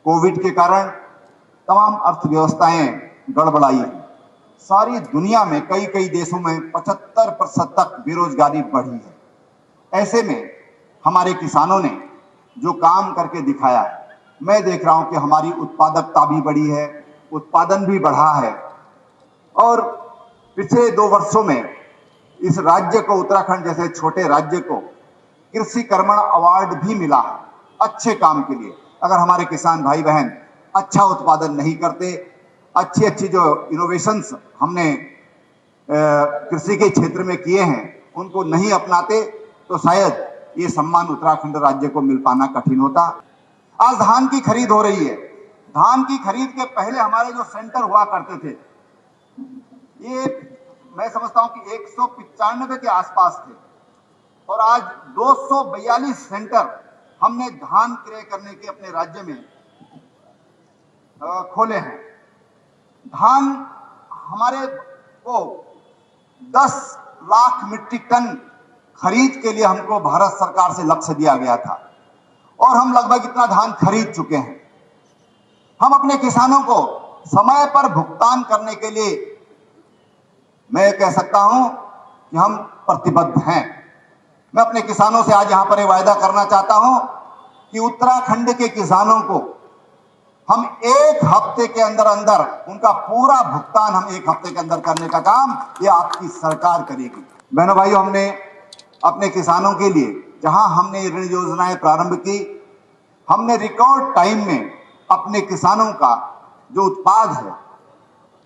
Covid के कारण तमाम अर्थव्यवस्थाएं गड़बड़ाई हैं। सारी दुनिया में कई कई देशों में 75% तक बेरोजगारी बढ़ी है। ऐसे में हमारे किसानों ने जो काम करके दिखाया है, मैं देख रहा हूं कि हमारी उत्पादकता भी बढ़ी है, उत्पादन भी बढ़ा है। और पिछले 2 वर्षों में इस राज्य को, उत्तराखंड जैसे छोटे राज्य को, कृषि कर्मण अवार्ड भी मिला है अच्छे काम के लिए। अगर हमारे किसान भाई बहन अच्छा उत्पादन नहीं करते, अच्छी अच्छी जो इनोवेशंस हमने कृषि के क्षेत्र में किए हैं उनको नहीं अपनाते, तो शायद ये सम्मान उत्तराखंड राज्य को मिल पाना कठिन होता। आज धान की खरीद हो रही है। धान की खरीद के पहले हमारे जो सेंटर हुआ करते थे, ये मैं समझता हूं कि 195 के आसपास थे, और आज 242 सेंटर हमने धान क्रय करने के अपने राज्य में खोले हैं। धान हमारे को 10 लाख मीट्रिक टन खरीद के लिए हमको भारत सरकार से लक्ष्य दिया गया था, और हम लगभग इतना धान खरीद चुके हैं। हम अपने किसानों को समय पर भुगतान करने के लिए, मैं कह सकता हूं कि हम प्रतिबद्ध हैं। मैं अपने किसानों से आज यहां पर एक वायदा करना चाहता हूं कि उत्तराखंड के किसानों को हम 1 हफ्ते के अंदर अंदर उनका पूरा भुगतान हम 1 हफ्ते के अंदर करने का काम ये आपकी सरकार करेगी। बहनों भाइयों, हमने अपने किसानों के लिए जहां हमने ऋण योजनाएं प्रारंभ की, हमने रिकॉर्ड टाइम में अपने किसानों का जो उत्पाद है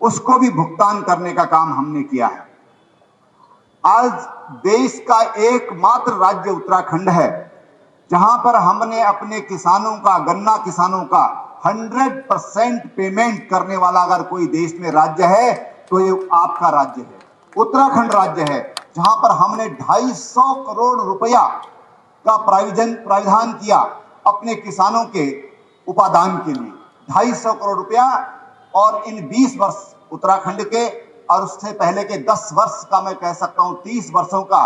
उसको भी भुगतान करने का काम हमने किया है। आज देश का एकमात्र राज्य उत्तराखंड है जहां पर हमने अपने किसानों का, गन्ना किसानों का 100% पेमेंट करने वाला अगर कोई देश में राज्य है तो ये आपका राज्य है, उत्तराखंड राज्य है, जहां पर हमने 250 करोड़ रुपया का प्राविधान किया अपने किसानों के उपादान के लिए। 250 करोड़ रुपया, और इन 20 वर्ष उत्तराखंड के और उससे पहले के 10 वर्ष का, मैं कह सकता हूं 30 वर्षों का,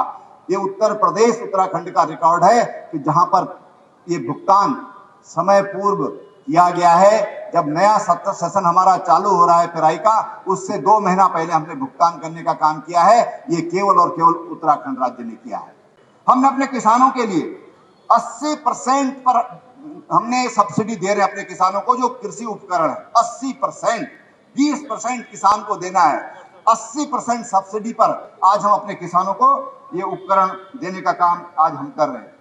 ये उत्तर प्रदेश उत्तराखंड का रिकॉर्ड है कि जहां पर ये भुगतान समय पूर्व किया गया है। जब नया सत्र सेशन हमारा चालू हो रहा है पेराई का, उससे 2 महीना पहले हमने भुगतान करने का काम किया है। ये केवल और केवल उत्तराखंड राज्य ने किया है। हमने अपने किसानों के लिए 80% पर हमने सब्सिडी दे रहे हैं अपने किसानों को। जो कृषि उपकरण है 80%, 20% किसान को देना है, 80% सब्सिडी पर आज हम अपने किसानों को ये उपकरण देने का काम आज हम कर रहे हैं।